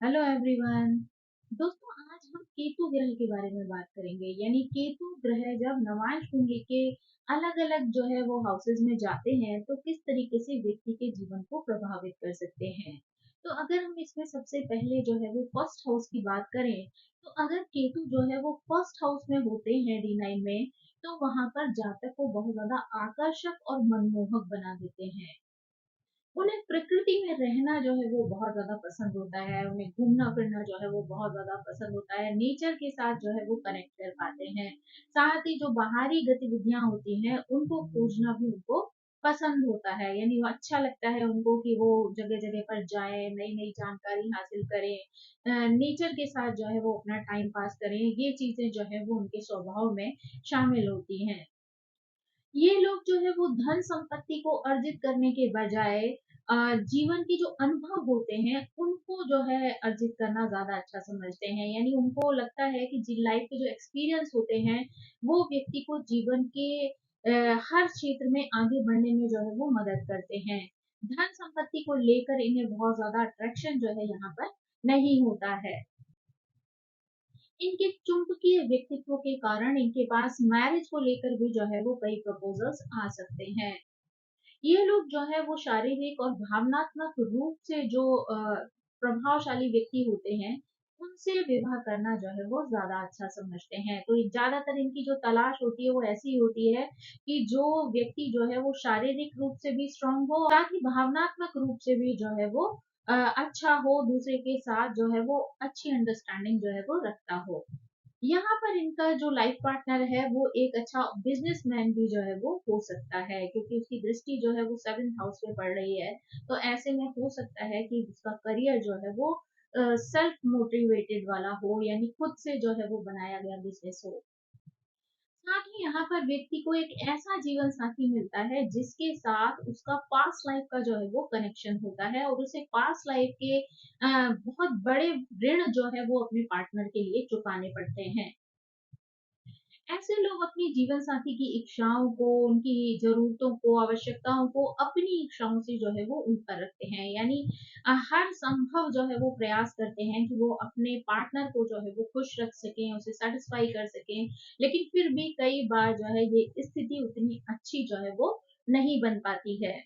Hello everyone. दोस्तों, आज हम केतु ग्रह के बारे में बात करेंगे। यानी केतु ग्रह जब नवांश कुंडली के अलग अलग जो है वो हाउसेज में जाते हैं तो किस तरीके से व्यक्ति के जीवन को प्रभावित कर सकते हैं। तो अगर हम इसमें सबसे पहले जो है वो फर्स्ट हाउस की बात करें, तो अगर केतु जो है वो फर्स्ट हाउस में होते हैं D9 में, तो वहां पर जातक को बहुत ज्यादा आकर्षक और मनमोहक बना देते हैं। उन्हें प्रकृति में रहना जो है वो बहुत ज़्यादा पसंद होता है, उन्हें घूमना-फिरना जो है वो बहुत ज़्यादा पसंद होता है, नेचर के साथ जो है वो कनेक्ट कर पाते हैं। साथ ही जो बाहरी गतिविधियाँ होती हैं, उनको खोजना भी उनको पसंद होता है, यानी वो अच्छा लगता है उनको कि वो जगह-जगह पर जाएँ, नई-नई जानकारी हासिल करें, नेचर के साथ जो है वो अपना टाइम पास करें, ये चीज़ें जो है वो उनके स्वभाव में शामिल होती हैं। ये लोग जो है वो धन संपत्ति को अर्जित करने के बजाय जीवन के जो अनुभव होते हैं उनको जो है अर्जित करना ज्यादा अच्छा समझते हैं। यानी उनको लगता है कि जी लाइफ के जो एक्सपीरियंस होते हैं वो व्यक्ति को जीवन के हर क्षेत्र में आगे बढ़ने में जो है वो मदद करते हैं। धन संपत्ति को लेकर इन्हें बहुत ज्यादा अट्रैक्शन जो है यहाँ पर नहीं होता है। इनके चुंबकीय व्यक्तित्व के कारण इनके पास मैरिज को लेकर भी जो है वो कई प्रपोजल्स आ सकते हैं। ये लोग जो है वो शारीरिक और भावनात्मक रूप से जो प्रभावशाली व्यक्ति होते हैं, उनसे विवाह करना जो है वो ज़्यादा अच्छा समझते हैं। तो ये ज़्यादातर इनकी जो तलाश होती है वो ऐसी होती है कि जो व्यक्ति जो है वो शारीरिक रूप से भी स्ट्रॉन्ग हो, साथ ही भावनात्मक रूप से भी जो है वो अच्छा हो, दूसरे के साथ जो है वो अच्छी अंडरस्टैंडिंग जो है वो रखता हो। यहाँ पर इनका जो लाइफ पार्टनर है वो एक अच्छा बिजनेसमैन भी जो है वो हो सकता है, क्योंकि उसकी दृष्टि जो है वो 7th हाउस में पड़ रही है। तो ऐसे में हो सकता है कि उसका करियर जो है वो सेल्फ मोटिवेटेड वाला हो, यानी खुद से जो है वो बनाया गया बिजनेस हो। साथ ही यहाँ पर व्यक्ति को एक ऐसा जीवन साथी मिलता है जिसके साथ उसका पास्ट लाइफ का जो है वो कनेक्शन होता है और उसे पास्ट लाइफ के बहुत बड़े ऋण जो है वो अपने पार्टनर के लिए चुकाने पड़ते हैं। ऐसे लोग अपनी जीवन साथी की इच्छाओं को, उनकी ज़रूरतों को, आवश्यकताओं को अपनी इच्छाओं से जो है वो ऊपर रखते हैं। यानी हर संभव जो है वो प्रयास करते हैं कि वो अपने पार्टनर को जो है वो खुश रख सकें, उसे सैटिस्फाई कर सकें। लेकिन फिर भी कई बार जो है ये स्थिति उतनी अच्छी जो है वो नहीं बन पाती है।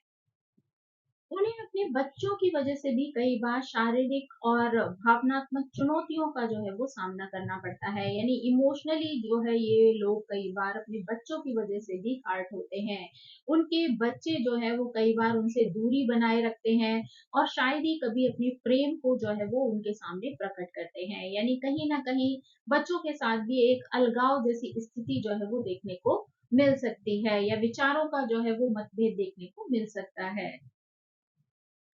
उन्हें अपने बच्चों की वजह से भी कई बार शारीरिक और भावनात्मक चुनौतियों का जो है वो सामना करना पड़ता है। यानी इमोशनली जो है ये लोग कई बार अपने बच्चों की वजह से भी हर्ट होते हैं। उनके बच्चे जो है वो कई बार उनसे दूरी बनाए रखते हैं और शायद ही कभी अपने प्रेम को जो है वो उनके सामने प्रकट करते हैं। यानी कहीं ना कहीं बच्चों के साथ भी एक अलगाव जैसी स्थिति जो है वो देखने को मिल सकती है, या विचारों का जो है वो मतभेद देखने को मिल सकता है।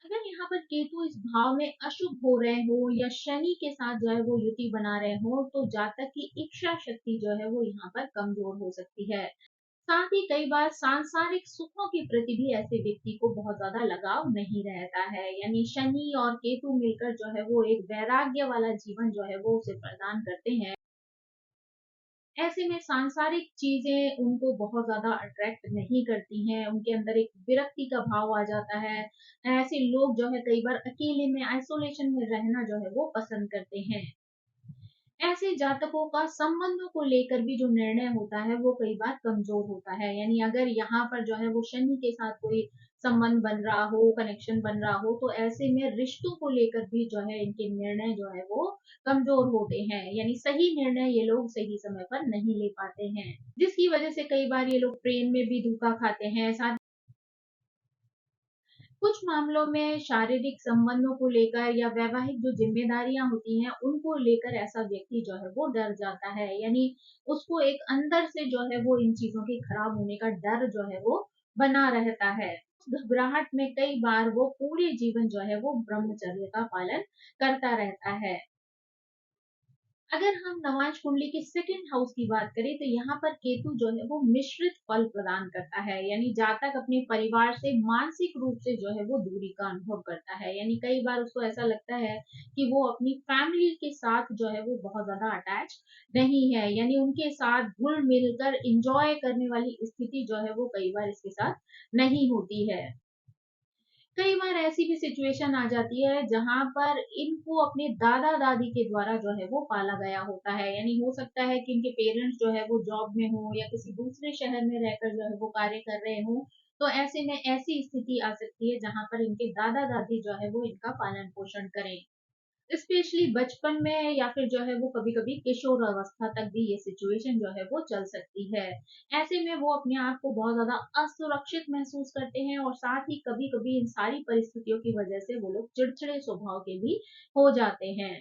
अगर यहाँ पर केतु इस भाव में अशुभ हो रहे हो या शनि के साथ जो है वो युति बना रहे हो, तो जातक की इच्छा शक्ति जो है वो यहाँ पर कमजोर हो सकती है। साथ ही कई बार सांसारिक सुखों के प्रति भी ऐसे व्यक्ति को बहुत ज्यादा लगाव नहीं रहता है। यानी शनि और केतु मिलकर जो है वो एक वैराग्य वाला जीवन जो है वो उसे प्रदान करते हैं। ऐसे में सांसारिक चीज़ें उनको बहुत ज़्यादा अट्रैक्ट नहीं करती हैं, उनके अंदर एक विरक्ति का भाव आ जाता है। ऐसे लोग जो है कई बार अकेले में आइसोलेशन में रहना जो है वो पसंद करते हैं। ऐसे जातकों का संबंधों को लेकर भी जो निर्णय होता है वो कई बार कमजोर होता है। यानी अगर यहाँ पर जो है वो शनि के साथ कोई संबंध बन रहा हो, कनेक्शन बन रहा हो, तो ऐसे में रिश्तों को लेकर भी जो है इनके निर्णय जो है वो कमजोर होते हैं। यानी सही निर्णय ये लोग सही समय पर नहीं ले पाते हैं, जिसकी वजह से कई बार ये लोग प्रेम में भी धोखा खाते हैं। साथ कुछ मामलों में शारीरिक संबंधों को लेकर या वैवाहिक जो जिम्मेदारियां होती हैं उनको लेकर ऐसा व्यक्ति जो है वो डर जाता है। यानी उसको एक अंदर से जो है वो इन चीजों के खराब होने का डर जो है वो बना रहता है। उस घबराहट में कई बार वो पूरे जीवन जो है वो ब्रह्मचर्य का पालन करता रहता है। अगर हम नवाज कुंडली के सेकंड हाउस की बात करें, तो यहाँ पर केतु जो है वो मिश्रित फल प्रदान करता है। यानी जातक अपने परिवार से मानसिक रूप से जो है वो दूरी का अनुभव करता है। यानी कई बार उसको ऐसा लगता है कि वो अपनी फैमिली के साथ जो है वो बहुत ज्यादा अटैच नहीं है। यानी उनके साथ घुल मिलकर इंजॉय करने वाली स्थिति जो है वो कई बार इसके साथ नहीं होती है। कई बार ऐसी भी सिचुएशन आ जाती है जहाँ पर इनको अपने दादा-दादी के द्वारा जो है वो पाला गया होता है। यानी हो सकता है कि इनके पेरेंट्स जो है वो जॉब में हों या किसी दूसरे शहर में रहकर जो है वो कार्य कर रहे हों। तो ऐसे में ऐसी स्थिति आ सकती है जहाँ पर इनके दादा-दादी जो है वो इनका पालन-पोषण करें। स्पेशली बचपन में या फिर जो है वो कभी-कभी किशोर अवस्था तक भी ये सिचुएशन जो है वो चल सकती है। ऐसे में वो अपने आप को बहुत ज़्यादा असुरक्षित महसूस करते हैं और साथ ही कभी-कभी इन सारी परिस्थितियों की वजह से वो लोग चिड़चिड़े स्वभाव के भी हो जाते हैं।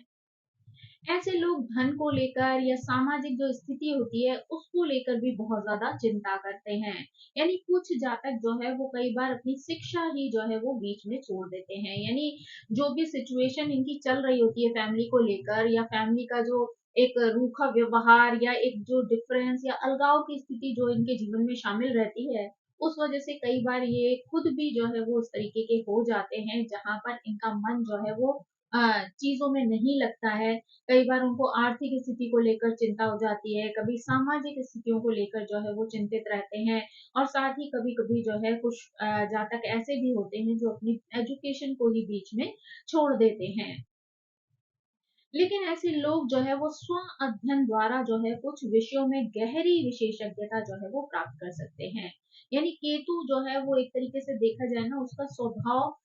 ऐसे लोग धन को लेकर या सामाजिक जो स्थिति होती है उसको लेकर भी बहुत ज्यादा चिंता करते हैं। यानी कुछ जातक जो है वो कई बार अपनी शिक्षा ही जो है वो बीच में छोड़ देते हैं। यानी जो भी सिचुएशन इनकी चल रही होती है फैमिली को लेकर या फैमिली का जो एक रूखा व्यवहार या एक जो डिफरेंस या अलगाव की स्थिति जो इनके जीवन में शामिल रहती है, उस वजह से कई बार ये खुद भी जो है वो उस तरीके के हो जाते हैं जहां पर इनका मन जो है वो चीजों में नहीं लगता है। कई बार उनको आर्थिक स्थिति को लेकर चिंता हो जाती है, कभी सामाजिक स्थितियों को लेकर जो है वो चिंतित रहते हैं और साथ ही कभी-कभी जो है कुछ जातक ऐसे भी होते हैं जो अपनी एजुकेशन को ही बीच में छोड़ देते हैं। लेकिन ऐसे लोग जो है वो स्व अध्ययन द्वारा जो है कुछ विषयों में गहरी विशेषज्ञता जो है वो प्राप्त कर सकते हैं। यानी केतु जो है वो एक तरीके से देखा जाए ना उसका स्वभाव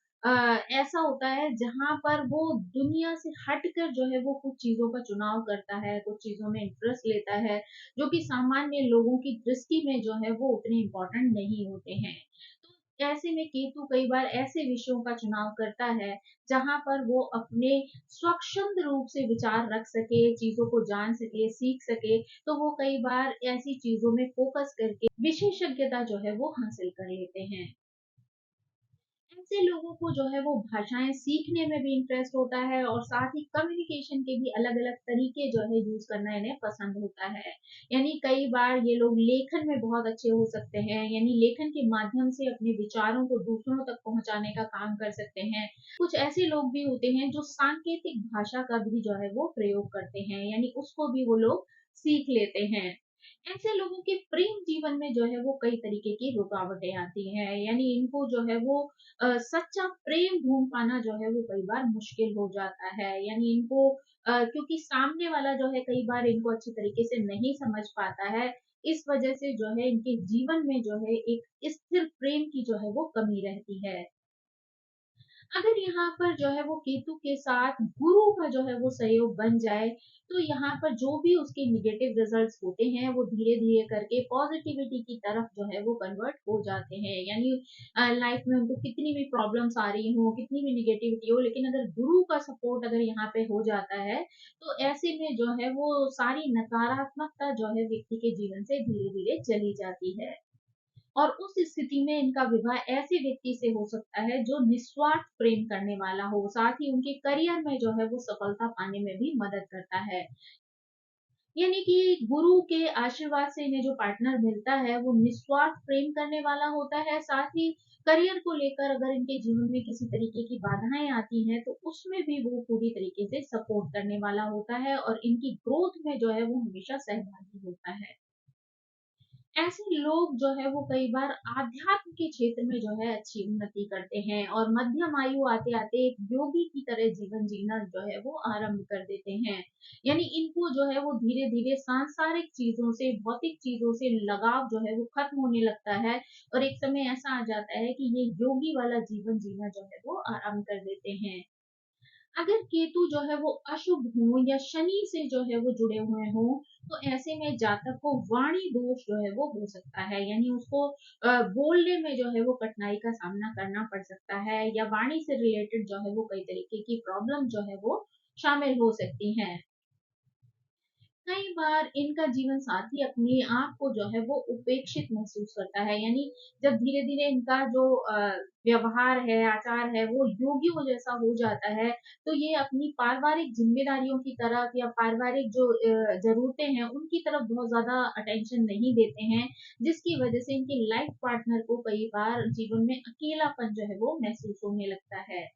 ऐसा होता है जहां पर वो दुनिया से हटकर जो है वो कुछ चीजों का चुनाव करता है, कुछ चीजों में इंटरेस्ट लेता है, जो कि सामान्य लोगों की दृष्टि में जो है वो उतने इम्पोर्टेंट नहीं होते हैं। तो ऐसे में केतु कई बार ऐसे विषयों का चुनाव करता है जहाँ पर वो अपने स्वच्छंद रूप से विचार रख सके, चीज़ों को जान सके, सीख सके, तो वो कई बार ऐसी चीज़ों में फ़ोकस करके विशेषज्ञता जो है वो हासिल कर लेते हैं। ऐसे लोगों को जो है वो भाषाएँ सीखने में भी इंटरेस्ट होता है और साथ ही कम्युनिकेशन के भी अलग-अलग तरीके जो है यूज़ करना इन्हें पसंद होता है। यानी कई बार ये लोग लेखन में बहुत अच्छे हो सकते हैं, यानी लेखन के माध्यम से अपने विचारों को दूसरों तक पहुँचाने का काम कर सकते हैं। कुछ ऐसे लोग भी होते हैं जो सांकेतिक भाषा का भी जो है वो प्रयोग करते हैं, यानी उसको भी वो लोग सीख लेते हैं। ऐसे लोगों के प्रेम जीवन में जो है वो कई तरीके की रुकावटें आती हैं, यानी इनको जो है वो सच्चा प्रेम ढूँढ पाना जो है वो कई बार मुश्किल हो जाता है। यानी इनको क्योंकि सामने वाला जो है कई बार इनको अच्छी तरीके से नहीं समझ पाता है, इस वजह से जो है इनके जीवन में जो है एक स्थिर प्रेम की जो है वो कमी रहती है। अगर यहाँ पर जो है वो केतु के साथ गुरु का जो है वो सहयोग बन जाए, तो यहाँ पर जो भी उसके नेगेटिव रिजल्ट्स होते हैं, वो धीरे-धीरे करके पॉजिटिविटी की तरफ जो है वो कन्वर्ट हो जाते हैं। यानी लाइफ में उनको कितनी भी प्रॉब्लम्स आ रही हों, कितनी भी नेगेटिविटी हो, लेकिन अगर गुरु का सपोर्ट अगर यहाँ पे हो जाता है, तो ऐसे में जो है वो सारी नकारात्मकता जो है व्यक्ति के जीवन से धीरे-धीरे चली जाती है। और उस स्थिति में इनका विवाह ऐसे व्यक्ति से हो सकता है जो निस्वार्थ प्रेम करने वाला हो, साथ ही उनके करियर में जो है वो सफलता पाने में भी मदद करता है। यानी कि गुरु के आशीर्वाद से इन्हें जो पार्टनर मिलता है वो निस्वार्थ प्रेम करने वाला होता है, साथ ही करियर को लेकर अगर इनके जीवन में किसी तरीके की बाधाएं आती हैं तो उसमें भी वो पूरी तरीके से सपोर्ट करने वाला होता है और इनकी ग्रोथ में जो है वो हमेशा सहभागी होता है। ऐसे लोग जो है वो कई बार आध्यात्म के क्षेत्र में जो है अच्छी उन्नति करते हैं और मध्यम आयु आते-आते एक योगी की तरह जीवन जीना जो है वो आरंभ कर देते हैं। यानी इनको जो है वो धीरे-धीरे सांसारिक चीज़ों से, भौतिक चीज़ों से लगाव जो है वो खत्म होने लगता है और एक समय ऐसा आ जाता है कि ये योगी वाला जीवन जीना जो है वो आरंभ कर देते हैं। अगर केतु जो है वो अशुभ हो या शनि से जो है वो जुड़े हुए हों, तो ऐसे में जातक को वाणी दोष जो है वो हो सकता है। यानी उसको बोलने में जो है वो कठिनाई का सामना करना पड़ सकता है या वाणी से रिलेटेड जो है वो कई तरीके की प्रॉब्लम जो है वो शामिल हो सकती हैं। कई बार इनका जीवन साथी अपने आप को जो है वो उपेक्षित महसूस करता है। यानी जब धीरे-धीरे इनका जो व्यवहार है, आचार है, वो योगियों जैसा हो जाता है, तो ये अपनी पारिवारिक ज़िम्मेदारियों की तरफ या पारिवारिक जो ज़रूरतें हैं, उनकी तरफ बहुत ज़्यादा अटेंशन नहीं देते हैं, जिसकी वजह से इनके लाइफ़ पार्टनर को कई बार जीवन में अकेलापन जो है वो महसूस होने लगता है।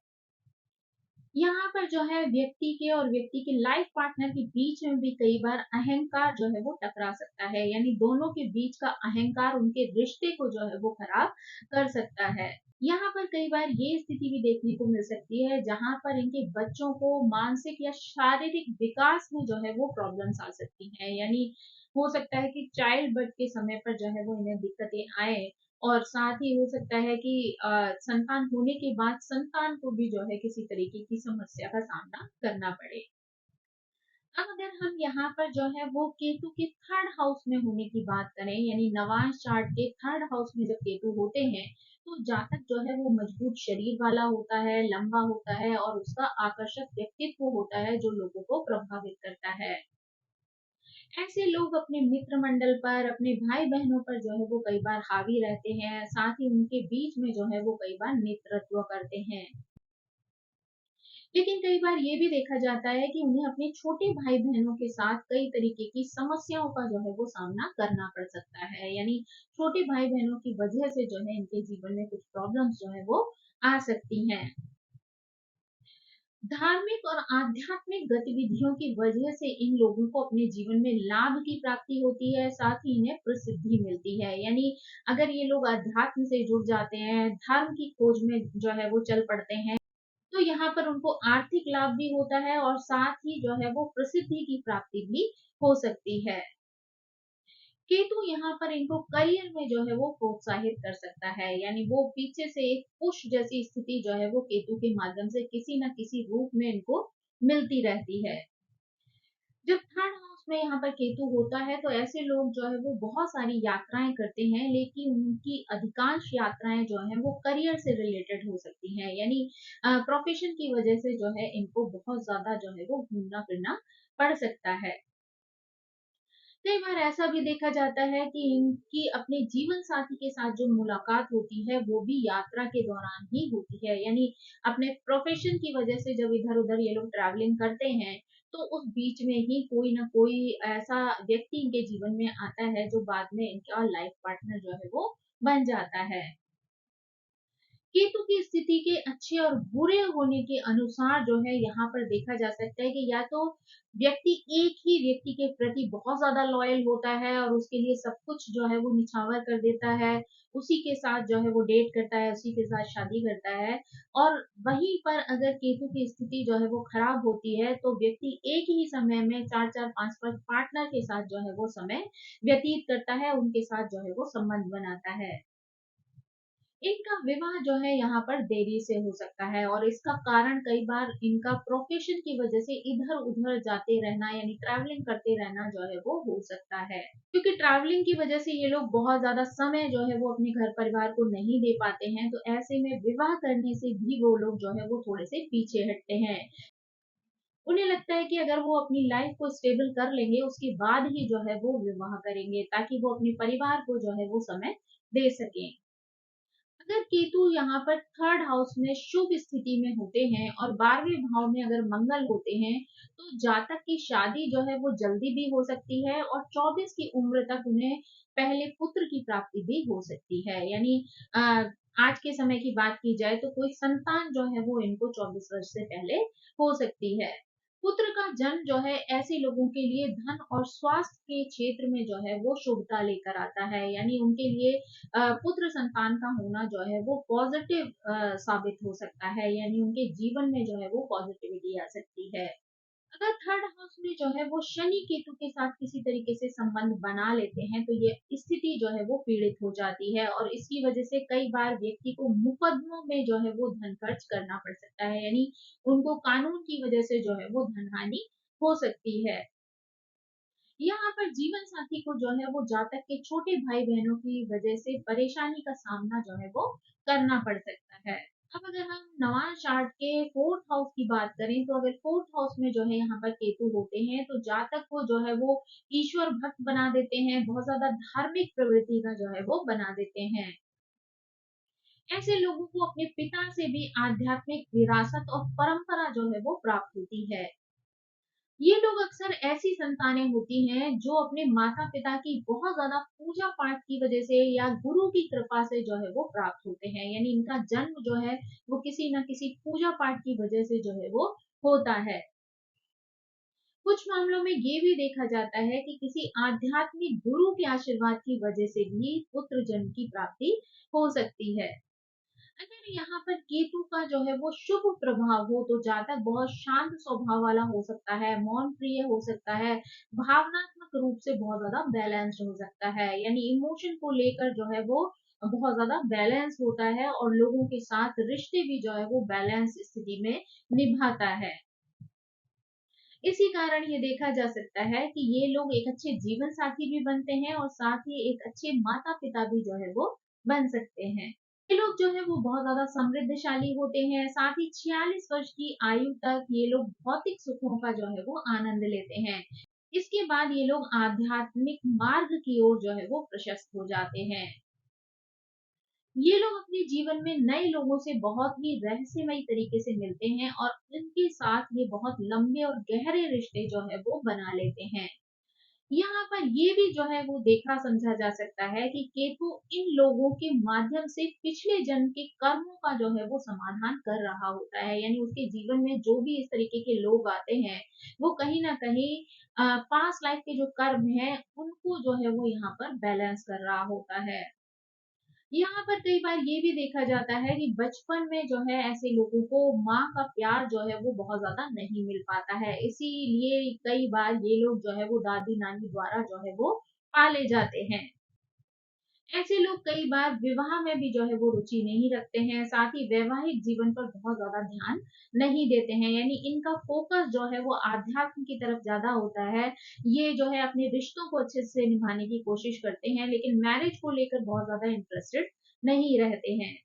यहाँ पर जो है व्यक्ति के और व्यक्ति के लाइफ पार्टनर के बीच में भी कई बार अहंकार जो है वो टकरा सकता है, यानी दोनों के बीच का अहंकार उनके रिश्ते को जो है वो खराब कर सकता है। यहाँ पर कई बार ये स्थिति भी देखने को मिल सकती है जहाँ पर इनके बच्चों को मानसिक या शारीरिक विकास में जो है वो प्रॉब्लम्स आ सकती हैं। यानी हो सकता है कि चाइल्ड बर्थ के समय पर जो है वो इन्हें दिक्कतें आए, और साथ ही हो सकता है कि संतान होने के बाद संतान को भी जो है किसी तरीके की समस्या का सामना करना पड़े। अब अगर हम यहाँ पर जो है वो केतु के थर्ड हाउस में होने की बात करें, यानी नवांश चार्ट के थर्ड हाउस में जब केतु होते हैं, तो जातक जो है वो मजबूत शरीर वाला होता है, लंबा होता है और उसका आकर्षक व्यक्तित्व होता है जो लोगों को प्रभावित करता है। ऐसे लोग अपने मित्र मंडल पर, अपने भाई बहनों पर जो है वो कई बार हावी रहते हैं, साथ ही उनके बीच में जो है वो कई बार नेतृत्व करते हैं। लेकिन कई बार ये भी देखा जाता है कि उन्हें अपने छोटे भाई-बहनों के साथ कई तरीके की समस्याओं का जो है वो सामना करना पड़ सकता है। यानी छोटे भाई-बहनों की वजह से जो है इनके जीवन में कुछ प्रॉब्लम्स जो है वो आ सकती हैं। धार्मिक और आध्यात्मिक गतिविधियों की वजह से इन लोगों को अपने जीवन में लाभ की प्राप्ति होती है, साथ ही इन्हें प्रसिद्धि मिलती है। यानी अगर ये लोग अध्यात्म से जुड़ जाते हैं, धर्म की खोज में जो है वो चल पड़ते हैं, तो यहाँ पर उनको आर्थिक लाभ भी होता है और साथ ही जो है वो प्रसिद्धि की प्राप्ति भी हो सकती है। केतु यहाँ पर इनको करियर में जो है वो प्रोत्साहित कर सकता है, यानी वो पीछे से एक पुश जैसी स्थिति जो है वो केतु के माध्यम से किसी न किसी रूप में इनको मिलती रहती है। जब थर्ड हाउस में यहाँ पर केतु होता है तो ऐसे लोग जो है वो बहुत सारी यात्राएं करते हैं, लेकिन उनकी अधिकांश यात्राएं जो है वो करियर से रिलेटेड हो सकती हैं। यानी प्रोफेशन की वजह से जो है इनको बहुत ज्यादा जो है वो घूमना फिरना पड़ सकता है। कई बार ऐसा भी देखा जाता है कि इनकी अपने जीवन साथी के साथ जो मुलाकात होती है वो भी यात्रा के दौरान ही होती है। यानी अपने प्रोफेशन की वजह से जब इधर उधर ये लोग ट्रैवलिंग करते हैं, तो उस बीच में ही कोई ना कोई ऐसा व्यक्ति इनके जीवन में आता है जो बाद में इनका लाइफ पार्टनर जो है वो बन जाता है। केतु की स्थिति के अच्छे और बुरे होने के अनुसार जो है यहाँ पर देखा जा सकता है कि या तो व्यक्ति एक ही व्यक्ति के प्रति बहुत ज्यादा लॉयल होता है और उसके लिए सब कुछ जो है वो निछावर कर देता है, उसी के साथ जो है वो डेट करता है, उसी के साथ शादी करता है। और वहीं पर अगर केतु की स्थिति जो है वो खराब होती है तो व्यक्ति एक ही समय में चार चार पांच पांच पार्टनर के साथ जो है वो समय व्यतीत करता है, उनके साथ जो है वो संबंध बनाता है। इनका विवाह जो है यहाँ पर देरी से हो सकता है और इसका कारण कई बार इनका प्रोफेशन की वजह से इधर-उधर जाते रहना, यानी ट्रैवलिंग करते रहना जो है वो हो सकता है। क्योंकि ट्रैवलिंग की वजह से ये लोग बहुत ज़्यादा समय जो है वो अपने घर परिवार को नहीं दे पाते हैं, तो ऐसे में विवाह करने से भी वो लोग जो है वो थोड़े से पीछे हटते हैं। उन्हें लगता है कि अगर वो अपनी लाइफ को स्टेबल कर लेंगे, उसके बाद ही जो है वो विवाह करेंगे ताकि वो अपने परिवार को जो है वो समय दे सकें। अगर केतु यहाँ पर थर्ड हाउस में शुभ स्थिति में होते हैं और 12वें भाव में अगर मंगल होते हैं, तो जातक की शादी जो है वो जल्दी भी हो सकती है और 24 की उम्र तक उन्हें पहले पुत्र की प्राप्ति भी हो सकती है। यानी अ, आज के समय की बात की जाए तो कोई संतान जो है वो इनको 24 वर्ष से पहले हो सकती है। पुत्र का जन्म जो है ऐसे लोगों के लिए धन और स्वास्थ्य के क्षेत्र में जो है वो शुभता लेकर आता है। यानी उनके लिए पुत्र संतान का होना जो है वो पॉजिटिव साबित हो सकता है, यानी उनके जीवन में जो है वो पॉजिटिविटी आ सकती है। अगर थर्ड हाउस में जो है वो शनि केतु के साथ किसी तरीके से संबंध बना लेते हैं तो ये स्थिति जो है वो पीड़ित हो जाती है और इसकी वजह से कई बार व्यक्ति को मुकदमों में जो है वो धन खर्च करना पड़ सकता है। यानी उनको कानून की वजह से जो है वो धन हानि हो सकती है। यहाँ पर जीवन साथी को जो है वो जातक के छोटे भाई बहनों की वजह से परेशानी का सामना जो है वो करना पड़ सकता है। अब अगर हम नवांश चार्ट के फोर्थ हाउस की बात करें तो अगर फोर्थ हाउस में जो है यहाँ पर केतु होते हैं तो जातक को जो है वो ईश्वर भक्त बना देते हैं, बहुत ज्यादा धार्मिक प्रवृत्ति का जो है वो बना देते हैं। ऐसे लोगों को अपने पिता से भी आध्यात्मिक विरासत और परंपरा जो है वो प्राप्त होती है। ये लोग अक्सर ऐसी संतानें होती हैं जो अपने माता-पिता की बहुत ज़्यादा पूजा-पाठ की वजह से या गुरु की कृपा से जो है वो प्राप्त होते हैं। यानी इनका जन्म जो है वो किसी न किसी पूजा-पाठ की वजह से जो है वो होता है। कुछ मामलों में ये भी देखा जाता है कि किसी आध्यात्मिक गुरु के आशीर्वाद की वजह से भी पुत्र जन्म की प्राप्ति हो सकती है। अगर यहाँ पर केतु का जो है वो शुभ प्रभाव हो तो जातक बहुत शांत स्वभाव वाला हो सकता है, मौन प्रिय हो सकता है, भावनात्मक रूप से बहुत ज्यादा बैलेंस्ड हो सकता है, यानी इमोशन को लेकर जो है वो बहुत ज्यादा बैलेंस होता है और लोगों के साथ रिश्ते भी जो है वो बैलेंस स्थिति में निभाता है। इसी कारण ये देखा जा सकता है कि ये लोग एक अच्छे जीवन साथी भी बनते हैं और साथ ही एक अच्छे माता पिता भी जो है वो बन सकते हैं। ये लोग जो है वो बहुत ज्यादा समृद्धशाली होते हैं, साथ ही 46 वर्ष की आयु तक ये लोग भौतिक सुखों का जो है वो आनंद लेते हैं। इसके बाद ये लोग आध्यात्मिक मार्ग की ओर जो है वो प्रशस्त हो जाते हैं। ये लोग अपने जीवन में नए लोगों से बहुत ही रहस्यमयी तरीके से मिलते हैं और इनके साथ ये बहुत लंबे और गहरे रिश्ते जो है वो बना लेते हैं। यहाँ पर ये भी जो है वो देखा समझा जा सकता है कि केतु इन लोगों के माध्यम से पिछले जन्म के कर्मों का जो है वो समाधान कर रहा होता है, यानी उसके जीवन में जो भी इस तरीके के लोग आते हैं वो कहीं ना कहीं पास्ट लाइफ के जो कर्म है उनको जो है वो यहाँ पर बैलेंस कर रहा होता है। यहाँ पर कई बार ये भी देखा जाता है कि बचपन में जो है ऐसे लोगों को माँ का प्यार जो है वो बहुत ज्यादा नहीं मिल पाता है, इसीलिए कई बार ये लोग जो है वो दादी नानी द्वारा जो है वो पाले जाते हैं। ऐसे लोग कई बार विवाह में भी जो है वो रुचि नहीं रखते हैं, साथ ही वैवाहिक जीवन पर बहुत ज्यादा ध्यान नहीं देते हैं, यानी इनका फोकस जो है वो आध्यात्म की तरफ ज्यादा होता है। ये जो है अपने रिश्तों को अच्छे से निभाने की कोशिश करते हैं लेकिन मैरिज को लेकर बहुत ज्यादा इंटरेस्टेड नहीं रहते हैं।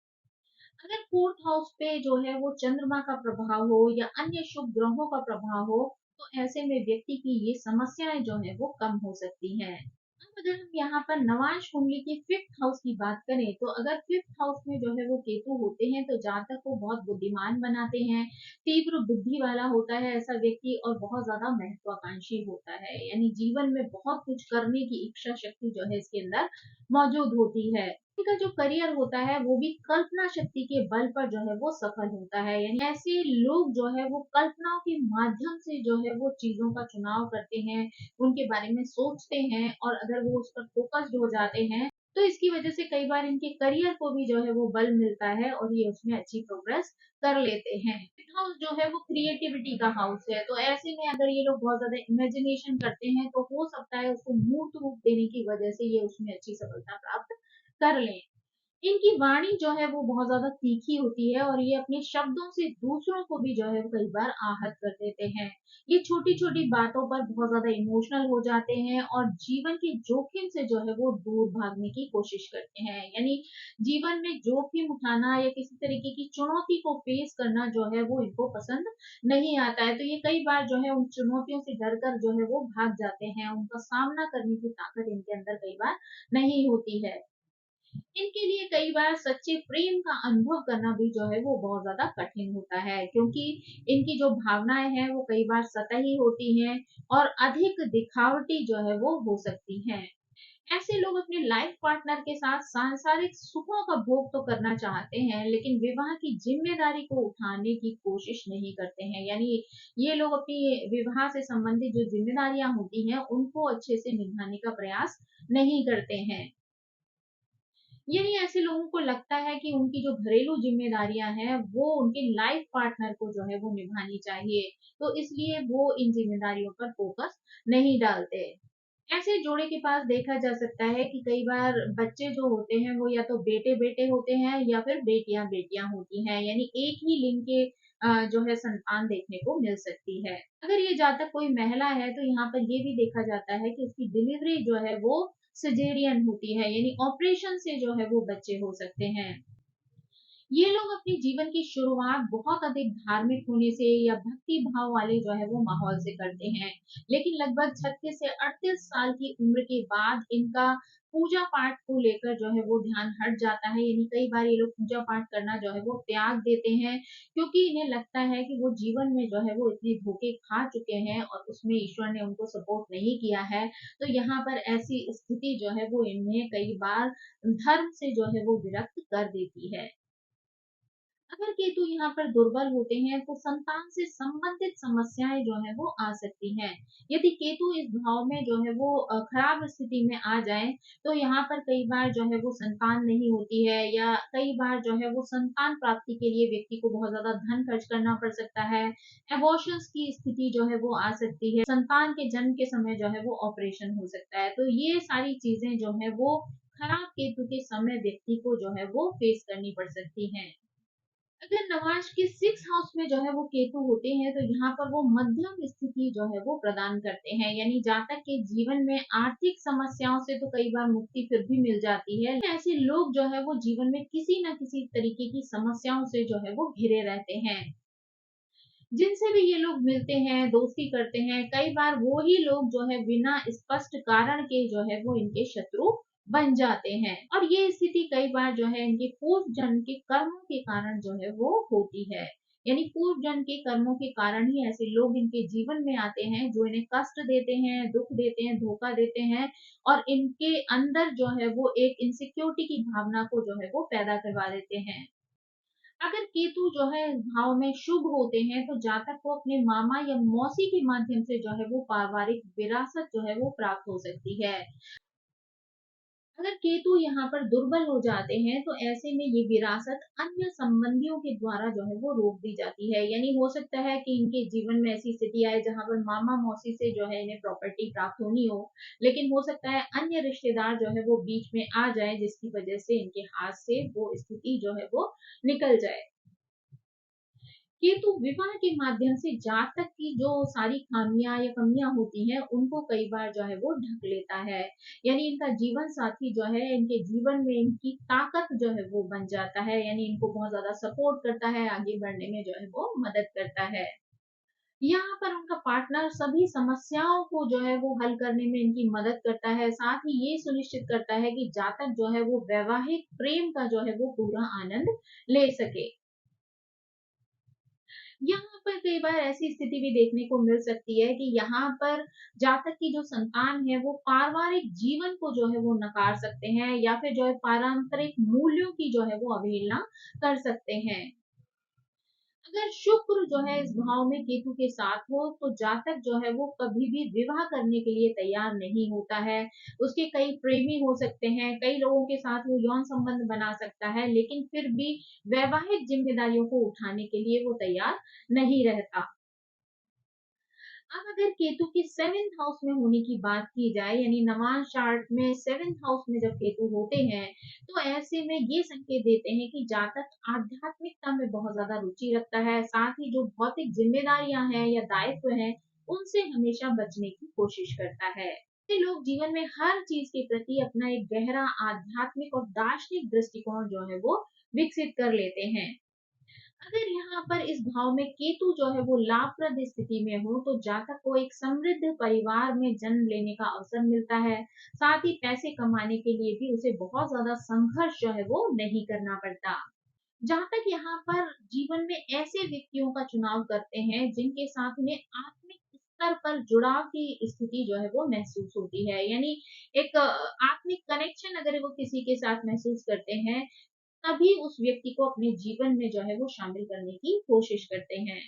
अगर फोर्थ हाउस पे जो है वो चंद्रमा का प्रभाव हो या अन्य शुभ ग्रहों का प्रभाव हो तो ऐसे में व्यक्ति की ये समस्याएं जो है वो कम हो सकती हैं। अब अगर हम यहाँ पर नवांश कुंडली के फिफ्थ हाउस की बात करें तो अगर फिफ्थ हाउस में जो है वो केतु होते हैं तो जातक को बहुत बुद्धिमान बनाते हैं, तीव्र बुद्धि वाला होता है ऐसा व्यक्ति और बहुत ज्यादा महत्वाकांक्षी होता है, यानी जीवन में बहुत कुछ करने की इच्छा शक्ति जो है इसके अंदर मौजूद होती है। इनका जो करियर होता है वो भी कल्पना शक्ति के बल पर जो है वो सफल होता है, यानी ऐसे लोग जो है वो कल्पनाओं के माध्यम से जो है वो चीजों का चुनाव करते हैं, उनके बारे में सोचते हैं और अगर वो उस पर फोकस्ड हो जाते हैं तो इसकी वजह से कई बार इनके करियर को भी जो है वो बल मिलता है और ये उसमें अच्छी प्रोग्रेस कर लेते हैं। हाउस जो है वो क्रिएटिविटी का हाउस है, तो ऐसे में अगर ये लोग बहुत ज्यादा इमेजिनेशन करते हैं तो हो सकता है उसको मूर्त रूप देने की वजह से ये उसमें अच्छी सफलता प्राप्त कर लें। इनकी वाणी जो है वो बहुत ज्यादा तीखी होती है और ये अपने शब्दों से दूसरों को भी जो है कई बार आहत कर देते हैं। ये छोटी छोटी बातों पर बहुत ज्यादा इमोशनल हो जाते हैं और जीवन के जोखिम से जो है वो दूर भागने की कोशिश करते हैं, यानी जीवन में जोखिम उठाना या किसी तरीके की चुनौती को फेस करना जो है वो इनको पसंद नहीं आता है, तो ये कई बार जो है उन चुनौतियों से डर कर जो है वो भाग जाते हैं, उनका सामना करने की ताकत इनके अंदर कई बार नहीं होती है। इनके लिए कई बार सच्चे प्रेम का अनुभव करना भी जो है वो बहुत ज्यादा कठिन होता है, क्योंकि इनकी जो भावनाएं हैं वो कई बार सतही होती हैं और अधिक दिखावटी जो है वो हो सकती हैं। ऐसे लोग अपने लाइफ पार्टनर के साथ सांसारिक सुखों का भोग तो करना चाहते हैं लेकिन विवाह की जिम्मेदारी को उठाने की कोशिश नहीं करते हैं, यानी ये लोग अपनी विवाह से संबंधित जो जिम्मेदारियां होती हैं उनको अच्छे से निभाने का प्रयास नहीं करते हैं। यही ऐसे लोगों को लगता है कि उनकी जो घरेलू जिम्मेदारियां हैं वो उनके लाइफ पार्टनर को जो है वो निभानी चाहिए, तो इसलिए वो इन जिम्मेदारियों पर फोकस नहीं डालते। ऐसे जोड़े के पास देखा जा सकता है कि कई बार बच्चे जो होते हैं वो या तो बेटे बेटे होते हैं या फिर बेटियां बेटियां होती हैं, यानी एक ही लिंग के जो है संतान देखने को मिल सकती है। अगर ये जातक कोई महिला है तो यहाँ पर ये भी देखा जाता है कि उसकी डिलीवरी जो है वो सिजेरियन होती है, यानी ऑपरेशन से जो है वो बच्चे हो सकते हैं। ये लोग अपने जीवन की शुरुआत बहुत अधिक धार्मिक होने से या भक्ति भाव वाले जो है वो माहौल से करते हैं, लेकिन लगभग 36 से 38 साल की उम्र के बाद इनका पूजा पाठ को लेकर जो है वो ध्यान हट जाता है, यानी कई बार ये लोग पूजा पाठ करना जो है वो त्याग देते हैं क्योंकि इन्हें लगता है कि वो जीवन में जो है वो इतने धोखे खा चुके हैं और उसमें ईश्वर ने उनको सपोर्ट नहीं किया है, तो यहाँ पर ऐसी स्थिति जो है वो इन्हें कई बार धर्म से जो है वो विरक्त कर देती है। अगर केतु यहाँ पर दुर्बल होते हैं तो संतान से संबंधित समस्याएं जो है वो आ सकती हैं। यदि केतु इस भाव में जो है वो खराब स्थिति में आ जाए तो यहाँ पर कई बार जो है वो संतान नहीं होती है, या कई बार जो है वो संतान प्राप्ति के लिए व्यक्ति को बहुत ज्यादा धन खर्च करना पड़ सकता है। एबॉर्शंस की स्थिति जो है वो आ सकती है, संतान के जन्म के समय जो है वो ऑपरेशन हो सकता है। तो ये सारी चीजें जो है वो खराब केतु के समय व्यक्ति को जो है वो फेस करनी पड़ सकती हैं। अगर नवाज के सिक्स हाउस में जो है वो केतु होते हैं तो यहाँ पर वो मध्यम स्थिति जो है वो प्रदान करते हैं, यानी जातक के जीवन में आर्थिक समस्याओं से तो कई बार मुक्ति फिर भी मिल जाती है, लेकिन ऐसे लोग जो है वो जीवन में किसी न किसी तरीके की समस्याओं से जो है वो घिरे रहते हैं। जिनसे भी ये लोग मिलते हैं, दोस्ती करते हैं, कई बार वो ही लोग जो है बिना स्पष्ट कारण के जो है वो इनके शत्रु बन जाते हैं। और ये स्थिति कई बार जो है इनके पूर्व जन्म के कर्मों के कारण जो है वो होती है। यानी पूर्व जन्म के कर्मों के कारण ही ऐसे लोग इनके जीवन में आते हैं जो इन्हें कष्ट देते हैं, दुख देते हैं, धोखा देते हैं, और इनके अंदर जो है वो एक इनसिक्योरिटी की भावना को जो है वो पैदा करवा देते हैं। अगर केतु जो है इस भाव में शुभ होते हैं तो जातक को अपने मामा या मौसी के माध्यम से जो है वो पारिवारिक विरासत जो है वो प्राप्त हो सकती है। अगर केतु यहाँ पर दुर्बल हो जाते हैं तो ऐसे में ये विरासत अन्य संबंधियों के द्वारा जो है वो रोक दी जाती है। यानी हो सकता है कि इनके जीवन में ऐसी स्थिति आए जहां पर मामा मौसी से जो है इन्हें प्रॉपर्टी प्राप्त होनी हो, लेकिन हो सकता है अन्य रिश्तेदार जो है वो बीच में आ जाए जिसकी वजह से इनके हाथ से वो स्थिति जो है वो निकल जाए। केतु विवाह के माध्यम से जातक की जो सारी खामियां या कमियां होती हैं उनको कई बार जो है वो ढक लेता है। यानी इनका जीवन साथी जो है इनके जीवन में इनकी ताकत जो है वो बन जाता है, यानी इनको बहुत ज्यादा सपोर्ट करता है, आगे बढ़ने में जो है वो मदद करता है। यहाँ पर उनका पार्टनर सभी समस्याओं को जो है वो हल करने में इनकी मदद करता है, साथ ही ये सुनिश्चित करता है कि जातक जो है वो वैवाहिक प्रेम का जो है वो पूरा आनंद ले सके। यहाँ पर कई बार ऐसी स्थिति भी देखने को मिल सकती है कि यहाँ पर जातक की जो संतान है वो पारिवारिक जीवन को जो है वो नकार सकते हैं, या फिर जो है पारंपरिक मूल्यों की जो है वो अवहेलना कर सकते हैं। अगर शुक्र जो है इस भाव में केतु के साथ हो तो जातक जो है वो कभी भी विवाह करने के लिए तैयार नहीं होता है। उसके कई प्रेमी हो सकते हैं, कई लोगों के साथ वो यौन संबंध बना सकता है, लेकिन फिर भी वैवाहिक जिम्मेदारियों को उठाने के लिए वो तैयार नहीं रहता। अब अगर केतु के सेवेंथ हाउस में होने की बात की जाए, यानी नवांश चार्ट में सेवेंथ हाउस में जब केतु होते हैं तो ऐसे में ये संकेत देते हैं कि जातक आध्यात्मिकता में बहुत ज्यादा रुचि रखता है, साथ ही जो भौतिक जिम्मेदारियां हैं या दायित्व हैं उनसे हमेशा बचने की कोशिश करता है। ऐसे लोग जीवन में हर चीज के प्रति अपना एक गहरा आध्यात्मिक और दार्शनिक दृष्टिकोण जो है वो विकसित कर लेते हैं। अगर यहाँ पर इस भाव में केतु जो है वो लाभप्रद स्थिति में हो तो जातक को एक समृद्ध परिवार में जन्म लेने का अवसर मिलता है, साथ ही पैसे कमाने के लिए भी उसे बहुत ज्यादा संघर्ष जो है वो नहीं करना पड़ता। जातक यहाँ पर जीवन में ऐसे व्यक्तियों का चुनाव करते हैं जिनके साथ उन्हें आत्मिक स्तर पर जुड़ाव की स्थिति जो है वो महसूस होती है। यानी एक आत्मिक कनेक्शन अगर वो किसी के साथ महसूस करते हैं तभी उस व्यक्ति को अपने जीवन में जो है वो शामिल करने की कोशिश करते हैं।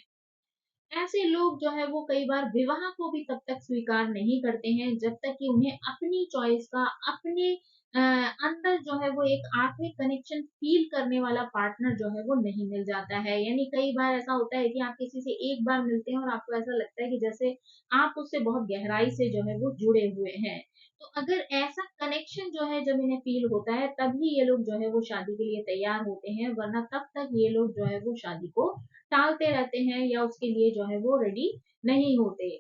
ऐसे लोग जो है वो कई बार विवाह को भी तब तक स्वीकार नहीं करते हैं जब तक कि उन्हें अपनी चॉइस का, अपने अंदर जो है वो एक आत्मिक कनेक्शन फील करने वाला पार्टनर जो है वो नहीं मिल जाता है। यानी कई बार ऐसा होता है कि आप किसी से एक बार मिलते हैं और आपको ऐसा लगता है कि जैसे आप उससे बहुत गहराई से जो है वो जुड़े हुए हैं। तो अगर ऐसा कनेक्शन जो है जब इन्हें फील होता है तभी ये लोग जो है वो शादी के लिए तैयार होते हैं, वरना तब तक ये लोग जो है वो शादी को टालते रहते हैं या उसके लिए जो है वो रेडी नहीं होते।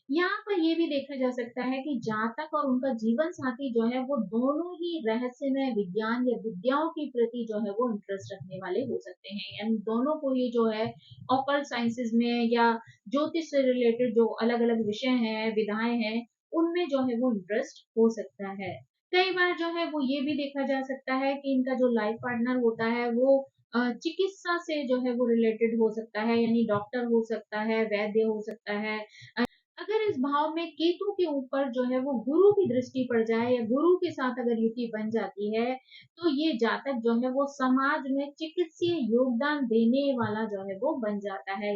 यहाँ पर ये भी देखा जा सकता है कि जातक और उनका जीवन साथी जो है वो दोनों ही रहस्यमय विज्ञान या विद्याओं के प्रति जो है वो इंटरेस्ट रखने वाले हो सकते हैं, यानी दोनों को ही जो है ऑकल्ट साइंसेज में या ज्योतिष से रिलेटेड जो अलग अलग विषय हैं, विधाएं हैं, उनमें जो है वो इंटरेस्ट हो सकता है। कई बार जो है वो ये भी देखा जा सकता है कि इनका जो लाइफ पार्टनर होता है वो चिकित्सा से जो है वो रिलेटेड हो सकता है, यानी डॉक्टर हो सकता है, वैद्य हो सकता है, अगर इस भाव में केतु के ऊपर जो है वो गुरु की दृष्टि पड़ जाए या गुरु के साथ अगर युति बन जाती है, तो ये जातक जो है वो समाज में चिकित्सीय योगदान देने वाला जो है वो बन जाता है।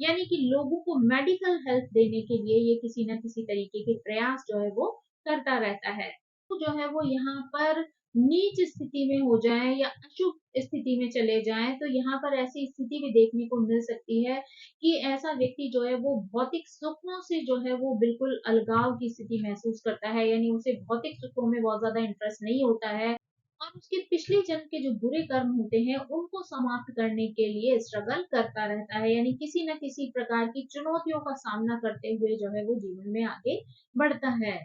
यानी कि लोगों को मेडिकल हेल्प देने के लिए ये किसी न किसी तरीके के प्रयास जो है वो करता रहता है। तो जो है वो यहाँ पर नीच स्थिति में हो जाए या अशुभ स्थिति में चले जाएं, तो यहाँ पर ऐसी स्थिति भी देखने को मिल सकती है कि ऐसा व्यक्ति जो है वो भौतिक सुखों से जो है वो बिल्कुल अलगाव की स्थिति महसूस करता है, यानी उसे भौतिक सुखों में बहुत ज्यादा इंटरेस्ट नहीं होता है और उसके पिछले जन्म के जो बुरे कर्म होते हैं उनको समाप्त करने के लिए स्ट्रगल करता रहता है, यानी किसी न किसी प्रकार की चुनौतियों का सामना करते हुए जो है वो जीवन में आगे बढ़ता है।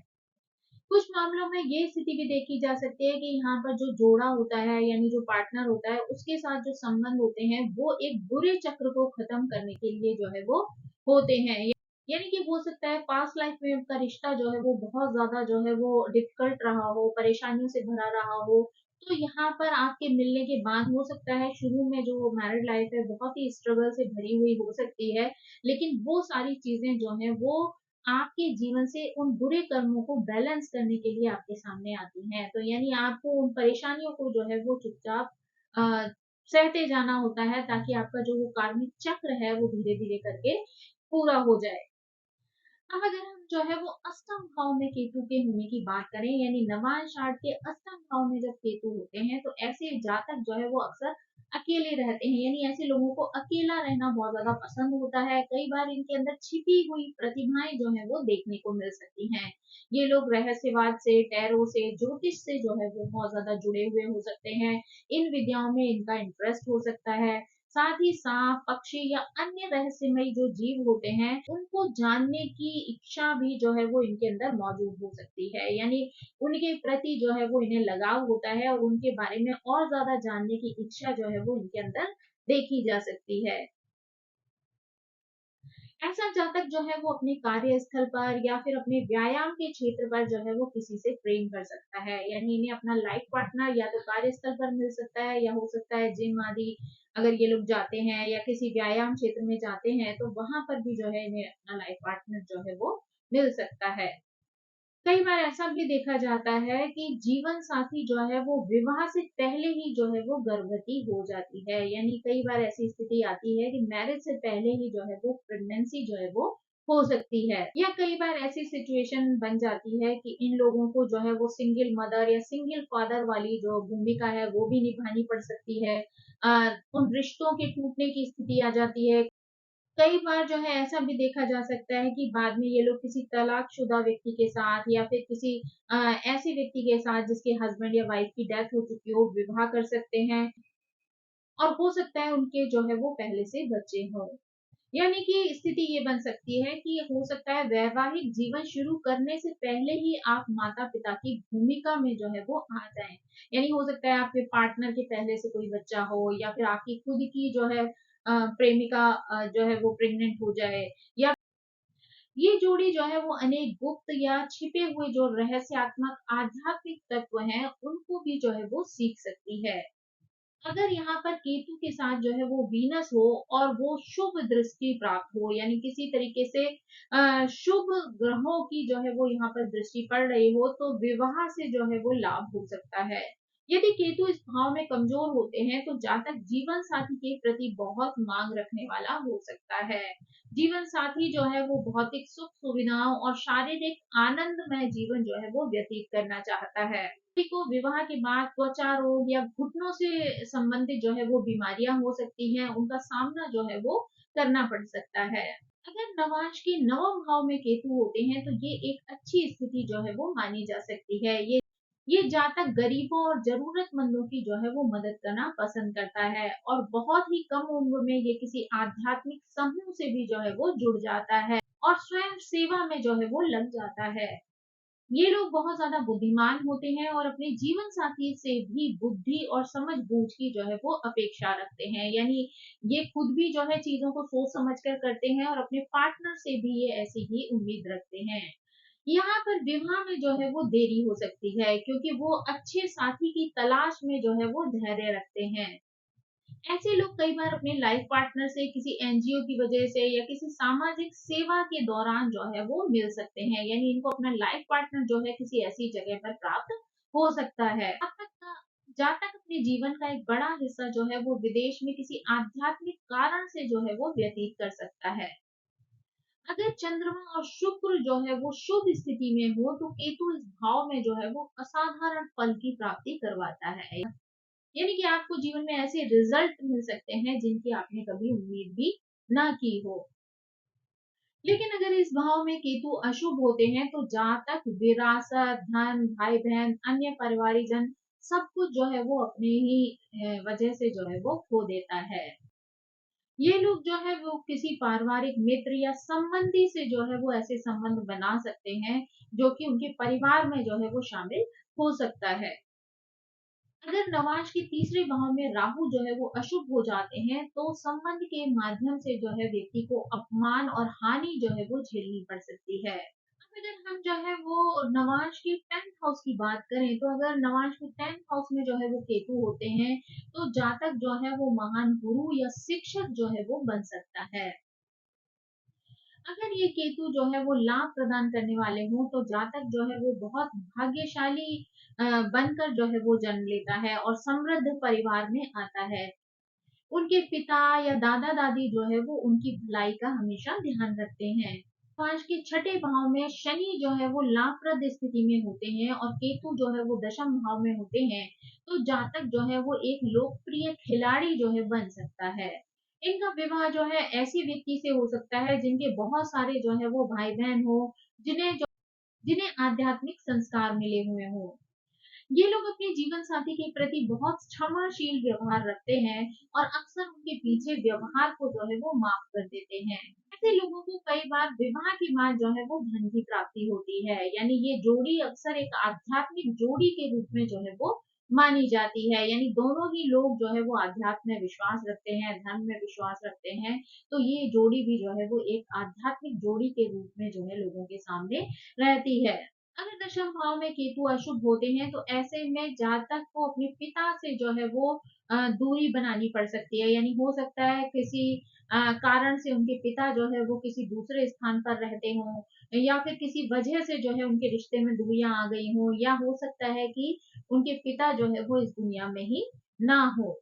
कुछ मामलों में ये स्थिति भी देखी जा सकती है कि यहाँ पर जो जोड़ा होता है यानी जो पार्टनर होता है उसके साथ जो संबंध होते हैं वो एक बुरे चक्र को खत्म करने के लिए जो है वो होते हैं। यानी कि हो सकता है पास्ट लाइफ में उनका रिश्ता जो है वो बहुत ज्यादा जो है वो डिफिकल्ट रहा हो, परेशानियों से भरा रहा हो। तो यहाँ पर आपके मिलने के बाद हो सकता है शुरू में जो मैरिड लाइफ है बहुत ही स्ट्रगल से भरी हुई हो सकती है, लेकिन वो सारी चीजें जो है वो आपके जीवन से उन बुरे कर्मों को बैलेंस करने के लिए आपके सामने आती हैं। तो यानी आपको उन परेशानियों को जो है वो चुपचाप अ, सहते जाना होता है ताकि आपका जो वो कार्मिक चक्र है वो धीरे-धीरे करके पूरा हो जाए। अब अगर हम जो है वो अष्टम भाव में केतु के होने की बात करें, यानी नवांश आठ के अष्टम भाव में जब केतु होते हैं तो ऐसे जातक जो है वो अक्सर अकेले रहते हैं, यानी ऐसे लोगों को अकेला रहना बहुत ज्यादा पसंद होता है। कई बार इनके अंदर छिपी हुई प्रतिभाएं जो है वो देखने को मिल सकती हैं। ये लोग रहस्यवाद से, टैरो से, ज्योतिष से जो है वो बहुत ज्यादा जुड़े हुए हो सकते हैं। इन विद्याओं में इनका इंटरेस्ट हो सकता है। साथ ही सांप, पक्षी या अन्य रहस्यमयी जो जीव होते हैं उनको जानने की इच्छा भी जो है वो इनके अंदर मौजूद हो सकती है, यानी उनके प्रति जो है वो इन्हें लगाव होता है और उनके बारे में और ज्यादा जानने की इच्छा जो है वो इनके अंदर देखी जा सकती है। ऐसा जातक जो है वो अपने कार्यस्थल पर या फिर अपने व्यायाम के क्षेत्र पर जो है वो किसी से प्रेम कर सकता है, यानी इन्हें अपना लाइफ पार्टनर या तो कार्यस्थल पर मिल सकता है या हो सकता है जिम आदि अगर ये लोग जाते हैं या किसी व्यायाम क्षेत्र में जाते हैं तो वहां पर भी जो है इन्हें अपना लाइफ पार्टनर जो है वो मिल सकता है। कई बार ऐसा भी देखा जाता है कि जीवन साथी जो है वो विवाह से पहले ही जो है वो गर्भवती हो जाती है, यानी कई बार ऐसी स्थिति आती है कि मैरिज से पहले ही जो है वो प्रेगनेंसी जो है वो हो सकती है, या कई बार ऐसी सिचुएशन बन जाती है कि इन लोगों को जो है वो सिंगल मदर या सिंगल फादर वाली जो भूमिका है वो भी निभानी पड़ सकती है। उन रिश्तों के टूटने की स्थिति आ जाती है। कई बार जो है ऐसा भी देखा जा सकता है कि बाद में ये लोग किसी तलाकशुदा व्यक्ति के साथ या फिर किसी ऐसे व्यक्ति के साथ जिसके हस्बैंड या वाइफ की डेथ हो चुकी हो विवाह कर सकते हैं और हो सकता है उनके जो है वो पहले से बच्चे हों। यानी कि स्थिति ये बन सकती है कि हो सकता है वैवाहिक जीवन शुरू करने से पहले ही आप माता-पिता की भूमिका में जो है वो आ जाएँ। यानी हो सकता है आपके पार्टनर के पहले से कोई बच्चा हो या फिर आपकी खुद की जो है प्रेमिका जो है वो प्रेग्नेंट हो जाए, या ये जोड़ी जो है वो अनेक गुप्त या छिपे हुए जो रहस्यात्मक आध्यात्मिक तत्व हैं, उनको भी जो है वो सीख सकती है। अगर यहाँ पर केतु के साथ जो है वो वीनस हो और वो शुभ दृष्टि प्राप्त हो, यानी किसी तरीके से शुभ ग्रहों की जो है वो यहाँ पर दृष्टि पड़ रही हो तो विवाह से जो है वो लाभ हो सकता है। यदि केतु इस भाव में कमजोर होते हैं तो जातक जीवन साथी के प्रति बहुत मांग रखने वाला हो सकता है। जीवन साथी जो है वो भौतिक सुख सुविधाओं और शारीरिक आनंदमय जीवन जो है वो व्यतीत करना चाहता है। किसी को विवाह के बाद त्वचा रोग या घुटनों से संबंधित जो है वो बीमारियां हो सकती हैं, उनका सामना जो है वो करना पड़ सकता है। अगर नवांश के नवम भाव में केतु होते हैं तो ये एक अच्छी स्थिति जो है वो मानी जा सकती है। ये जातक गरीबों और जरूरतमंदों की जो है वो मदद करना पसंद करता है और बहुत ही कम उम्र में ये किसी आध्यात्मिक समूह से भी जो है वो जुड़ जाता है और स्वयं सेवा में जो है वो लग जाता है। ये लोग बहुत ज्यादा बुद्धिमान होते हैं और अपने जीवन साथी से भी बुद्धि और समझ-बूझ की जो है वो अपेक्षा रखते हैं, यानी ये खुद भी जो है चीजों को सोच समझ कर करते हैं और अपने पार्टनर से भी ये ऐसी ही उम्मीद रखते हैं। यहाँ पर विवाह में जो है वो देरी हो सकती है क्योंकि वो अच्छे साथी की तलाश में जो है वो धैर्य रखते हैं। ऐसे लोग कई बार अपने लाइफ पार्टनर से किसी एनजीओ की वजह से या किसी सामाजिक सेवा के दौरान जो है वो मिल सकते हैं, यानी इनको अपना लाइफ पार्टनर जो है किसी ऐसी जगह पर प्राप्त हो सकता है। जातक अपने जीवन का एक बड़ा हिस्सा जो है वो विदेश में किसी आध्यात्मिक कारण से जो है वो व्यतीत कर सकता है। अगर चंद्रमा और शुक्र जो है वो शुभ स्थिति में हो तो केतु इस भाव में जो है वो असाधारण फल की प्राप्ति करवाता है, यानी कि आपको जीवन में ऐसे रिजल्ट मिल सकते हैं जिनकी आपने कभी उम्मीद भी ना की हो। लेकिन अगर इस भाव में केतु अशुभ होते हैं तो जहां तक विरासत, धन, भाई बहन, अन्य पारिवारिक जन, सब कुछ जो है वो अपने ही वजह से जो है वो खो देता है। ये लोग जो है वो किसी पारिवारिक मित्र या संबंधी से जो है वो ऐसे संबंध बना सकते हैं जो कि उनके परिवार में जो है वो शामिल हो सकता है। अगर नवाज के तीसरे भाव में राहु जो है वो अशुभ हो जाते हैं तो संबंध के माध्यम से जो है व्यक्ति को अपमान और हानि जो है वो झेलनी पड़ सकती है। अब अगर हम जो है वो नवाज के 10th हाउस की बात करें तो अगर नवाज के 10th हाउस में जो है वो केतु होते हैं तो जातक जो है वो महान गुरु या शिक्षक जो है वो बन सकता है। अगर ये केतु जो है वो लाभ प्रदान करने वाले हों तो जातक जो है वो बहुत भाग्यशाली बनकर जो है वो जन्म लेता है और समृद्ध परिवार में आता है। उनके पिता या दादा दादी जो है वो उनकी भलाई का हमेशा ध्यान रखते हैं। पांच के छठे भाव में शनि जो है वो लाभप्रद स्थिति में होते हैं और केतु जो है वो दशम भाव में होते हैं तो जातक जो है वो एक लोकप्रिय खिलाड़ी जो है बन सकता है। इनका विवाह जो है ऐसी व्यक्ति से हो सकता है जिनके बहुत सारे जो है वो भाई बहन हो, जिन्हें आध्यात्मिक संस्कार मिले हुए हों। ये लोग अपने जीवन साथी के प्रति बहुत क्षमाशील व्यवहार रखते हैं और अक्सर उनके पीछे व्यवहार को जो है वो माफ कर देते हैं। ऐसे लोगों को कई बार विवाह के बाद जो है वो धन की प्राप्ति होती है, यानी ये जोड़ी अक्सर एक आध्यात्मिक जोड़ी के रूप में जो है वो मानी जाती है, यानी दोनों ही लोग जो है वो आध्यात्म में विश्वास रखते हैं, धर्म में विश्वास रखते हैं, तो ये जोड़ी भी जो है वो एक आध्यात्मिक जोड़ी के रूप में जो है लोगों के सामने रहती है। अगर दशम भाव में केतु अशुभ होते हैं तो ऐसे में जातक को अपने पिता से जो है वो दूरी बनानी पड़ सकती है, यानी हो सकता है किसी कारण से उनके पिता जो है वो किसी दूसरे स्थान पर रहते हों या फिर किसी वजह से जो है उनके रिश्ते में दूरियां आ गई हों या हो सकता है कि उनके पिता जो है वो इस दुनिया में ही ना हो।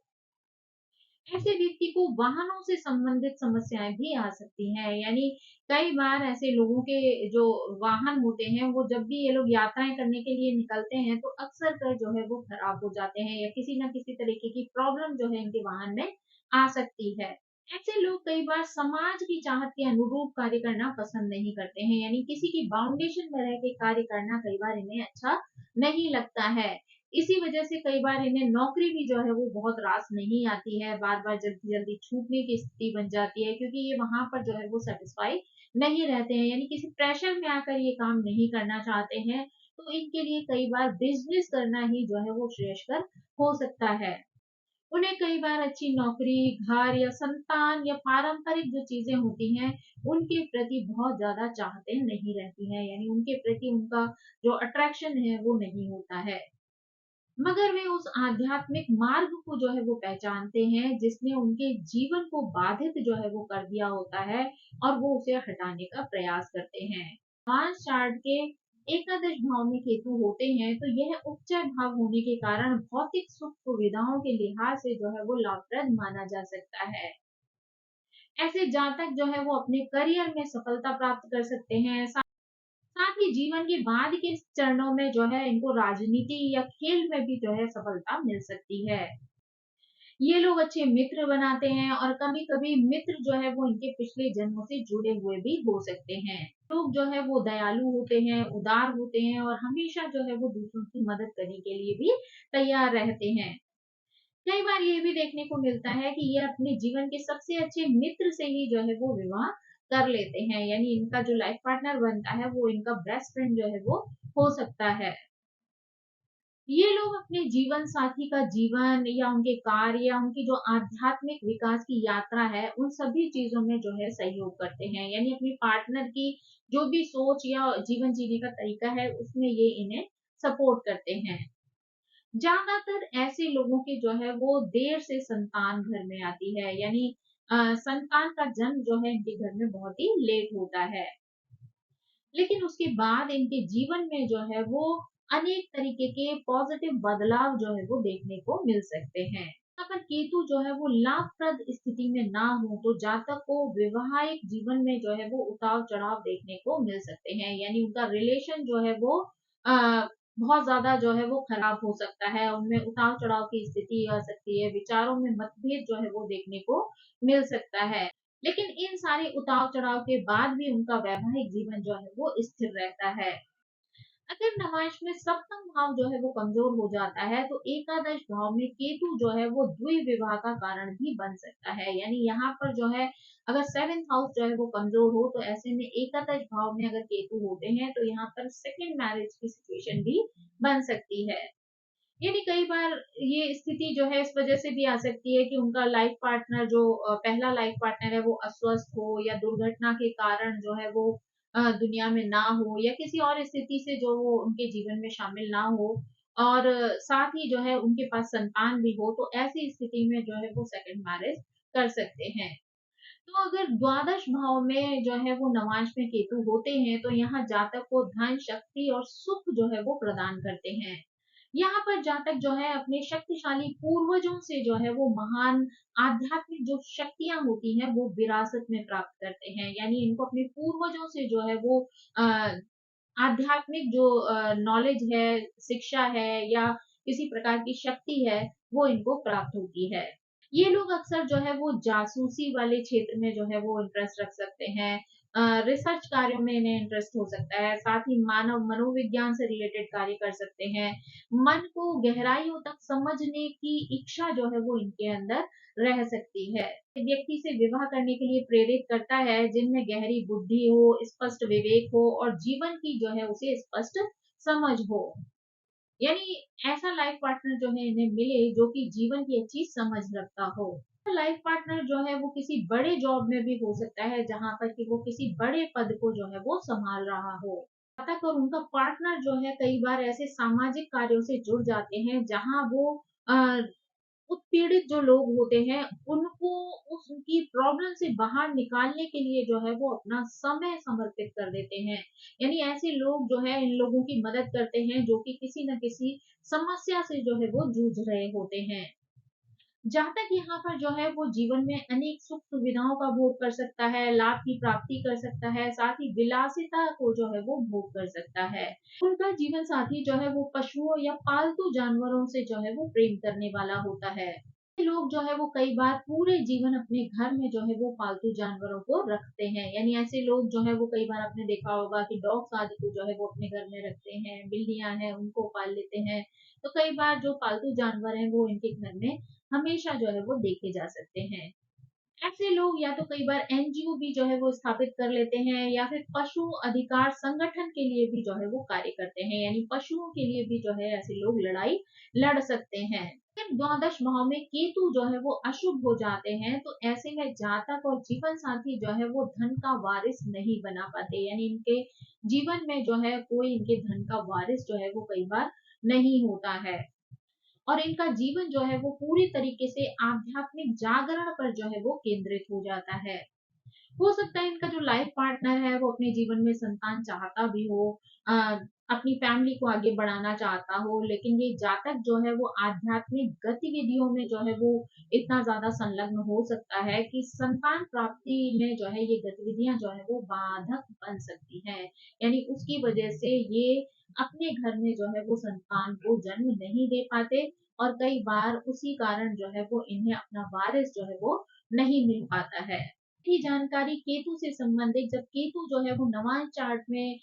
ऐसे व्यक्ति को वाहनों से संबंधित समस्याएं भी आ सकती हैं, यानी कई बार ऐसे लोगों के जो वाहन होते हैं वो जब भी ये लोग यात्राएं करने के लिए निकलते हैं तो अक्सर कर जो है वो खराब हो जाते हैं या किसी ना किसी तरीके की प्रॉब्लम जो है इनके वाहन में आ सकती है। ऐसे लोग कई बार समाज की चाहत के अनुरूप कार्य करना पसंद नहीं करते हैं, यानी किसी की बाउंडेशन में रह के कार्य करना कई बार इन्हें अच्छा नहीं लगता है। इसी वजह से कई बार इन्हें नौकरी भी जो है वो बहुत रास नहीं आती है, बार-बार जल्दी-जल्दी छूटने की स्थिति बन जाती है क्योंकि ये वहाँ पर जो है वो सैटिस्फाई नहीं रहते हैं, यानी किसी प्रेशर में आकर ये काम नहीं करना चाहते हैं, तो इनके लिए कई बार बिज़नेस करना ही जो है वो श्रेयस्कर हो सकता है। उन्हें कई बार अच्छी नौकरी, घर या संतान या पारंपरिक जो चीज़ें होती हैं, उनके प्रति बहुत ज़्यादा चाहतें नहीं रहती हैं, यानी उनके प्रति उनका जो अट्रैक्शन है वो नहीं होता है। मगर वे उस आध्यात्मिक मार्ग को जो है वो पहचानते हैं जिसने उनके जीवन को बाधित जो है वो कर दिया होता है और वो उसे हटाने का प्रयास करते हैं। मार्स चार्ट के एकादश भाव में केतु होते हैं तो यह उपचय भाव होने के कारण भौतिक सुख सुविधाओं के लिहाज से जो है वो लाभप्रद माना जा सकता है। ऐसे जातक जो है वो अपने करियर में सफलता प्राप्त कर सकते हैं, साथ ही जीवन के बाद के चरणों में जो है इनको राजनीति या खेल में भी जो है सफलता मिल सकती है। ये लोग अच्छे मित्र बनाते हैं और कभी-कभी मित्र जो है वो इनके पिछले जन्मों से जुड़े हुए भी हो सकते हैं। लोग जो है वो दयालु होते हैं, उदार होते हैं और हमेशा जो है वो दूसरों की मदद करने के लिए भी तैयार रहते हैं। कई बार ये भी देखने को मिलता है कि ये अपने जीवन के सबसे अच्छे मित्र से ही जो है वो विवाह कर लेते हैं, यानी इनका जो लाइफ पार्टनर बनता है वो इनका बेस्ट फ्रेंड जो है वो हो सकता है। ये लोग अपने जीवन साथी का जीवन या उनके कार्य या उनकी जो आध्यात्मिक विकास की यात्रा है उन सभी चीजों में जो है सहयोग करते हैं, यानी अपनी पार्टनर की जो भी सोच या जीवन जीने का तरीका है उसमें ये इन्हें सपोर्ट करते हैं। ज्यादातर ऐसे लोगों की जो है वो देर से संतान घर में आती है, यानी संतान का जन्म जो है इनके घर में बहुत ही लेट होता है। लेकिन उसके बाद इनके जीवन में जो है वो अनेक तरीके के पॉजिटिव बदलाव जो है वो देखने को मिल सकते हैं। अगर केतु जो है वो लाभप्रद स्थिति में ना हो तो जातक को वैवाहिक जीवन में जो है वो उतार चढ़ाव देखने को मिल सकते हैं, यानी उनका रिलेशन जो है वो बहुत ज्यादा जो है वो खराब हो सकता है, उनमें उतार चढ़ाव की स्थिति आ सकती है, विचारों में मतभेद जो है वो देखने को मिल सकता है। लेकिन इन सारे उतार चढ़ाव के बाद भी उनका वैवाहिक जीवन जो है वो स्थिर रहता है। अगर नमाज में सप्तम भाव जो है वो कमजोर हो जाता है तो एकादश भाव में केतु जो है वो द्विविवाह का कारण भी बन सकता है, यानी यहाँ पर जो है अगर सेवेंथ हाउस जो है वो कमजोर हो तो ऐसे में एकादश भाव में अगर केतु होते हैं तो यहाँ पर सेकंड मैरिज की सिचुएशन भी बन सकती है। यानी कई बार ये स्थिति जो है इस वजह से भी आ सकती है कि उनका लाइफ पार्टनर जो पहला लाइफ पार्टनर है वो अस्वस्थ हो या दुर्घटना के कारण जो है वो दुनिया में ना हो या किसी और स्थिति से जो वो उनके जीवन में शामिल ना हो, और साथ ही जो है उनके पास संतान भी हो, तो ऐसी स्थिति में जो है वो सेकंड मैरिज कर सकते हैं। तो अगर द्वादश भाव में जो है वो नवांश में केतु होते हैं तो यहाँ जातक को धन शक्ति और सुख जो है वो प्रदान करते हैं। यहाँ पर जातक जो है अपने शक्तिशाली पूर्वजों से जो है वो महान आध्यात्मिक जो शक्तियां होती हैं वो विरासत में प्राप्त करते हैं, यानी इनको अपने पूर्वजों से जो है वो आध्यात्मिक जो नॉलेज है, शिक्षा है या किसी प्रकार की शक्ति है वो इनको प्राप्त होती है। ये लोग अक्सर जो है वो जासूसी वाले क्षेत्र में जो है वो इंटरेस्ट रख सकते हैं, रिसर्च कार्यों में इन्हें इंटरेस्ट हो सकता है, साथ ही मानव मनोविज्ञान से रिलेटेड कार्य कर सकते हैं। मन को गहराइयों तक समझने की इच्छा जो है वो इनके अंदर रह सकती है। व्यक्ति से विवाह करने के लिए प्रेरित करता है जिनमें गहरी बुद्धि हो, स्पष्ट विवेक हो और जीवन की जो है उसे स्पष्ट समझ हो। यानी ऐसा लाइफ पार्टनर जो है इन्हें मिले जो कि जीवन की अच्छी समझ रखता हो। लाइफ पार्टनर जो है वो किसी बड़े जॉब में भी हो सकता है जहां पर कि वो किसी बड़े पद को जो है वो संभाल रहा हो। जातक और उनका पार्टनर जो है कई बार ऐसे सामाजिक कार्यों से जुड़ जाते हैं जहां वो उत्पीड़ित जो लोग होते हैं उनको उनकी प्रॉब्लम से बाहर निकालने के लिए जो है वो अपना समय समर्पित कर देते हैं। यानी ऐसे लोग जो है इन लोगों की मदद करते हैं जो कि किसी न किसी समस्या से जो है वो जूझ रहे होते हैं। जहाँ तक यहाँ पर जो है वो जीवन में अनेक सुख सुविधाओं का भोग कर सकता है, लाभ की प्राप्ति कर सकता है, साथ ही विलासिता को जो है वो भोग कर सकता है। उनका जीवन साथी जो है वो पशुओं या पालतू जानवरों से जो है वो प्रेम करने वाला होता है। ये लोग जो है वो कई बार पूरे जीवन अपने घर में जो है वो पालतू जानवरों को रखते हैं, यानी ऐसे लोग जो है वो कई बार आपने देखा होगा कि डॉग्स आदि को जो है वो अपने घर में रखते हैं, बिल्लियां हैं उनको पाल लेते हैं। तो कई बार जो पालतू जानवर हैं वो इनके घर में हमेशा जो है वो देखे जा सकते हैं। ऐसे लोग या तो कई बार एनजीओ भी जो है वो स्थापित कर लेते हैं या फिर पशु अधिकार संगठन के लिए भी जो है वो कार्य करते हैं, यानी पशुओं के लिए भी जो है ऐसे लोग लड़ाई लड़ सकते हैं। लेकिन द्वादश भाव में केतु जो है वो अशुभ हो जाते हैं तो ऐसे में जातक और जीवन साथी जो है वो धन का वारिस नहीं बना पाते, यानी इनके जीवन में जो है कोई इनके धन का वारिस जो है वो कई बार नहीं होता है, और इनका जीवन जो है वो पूरी तरीके से आध्यात्मिक जागरण पर जो है वो केंद्रित हो जाता है। हो सकता है इनका जो लाइफ पार्टनर है वो अपने जीवन में संतान चाहता भी हो, अ, अपनी फैमिली को आगे बढ़ाना चाहता हो, लेकिन ये जातक जो है वो आध्यात्मिक गतिविधियों में जो है वो इतना ज्यादा संलग्न हो सकता है कि संतान प्राप्ति में जो है ये गतिविधियां जो है वो बाधक बन सकती हैं, यानी उसकी वजह से ये अपने घर में जो है वो संतान को जन्म नहीं दे पाते, और कई बार उसी कारण जो है वो इन्हें अपना वारिस जो है वो नहीं मिल पाता है। की जानकारी केतु से संबंधित, जब केतु जो है वो नवांश चार्ट में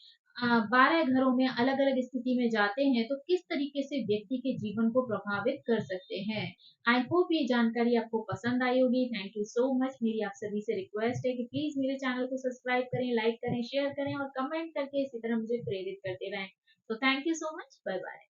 12 घरों में अलग अलग स्थिति में जाते हैं तो किस तरीके से व्यक्ति के जीवन को प्रभावित कर सकते हैं। आई होप ये जानकारी आपको पसंद आई होगी। Thank you so much. मेरी आप सभी से रिक्वेस्ट है कि प्लीज मेरे चैनल को सब्सक्राइब करें, लाइक करें, शेयर करें और कमेंट करके इसी तरह मुझे प्रेरित करते रहें। तो thank you so much. Bye bye.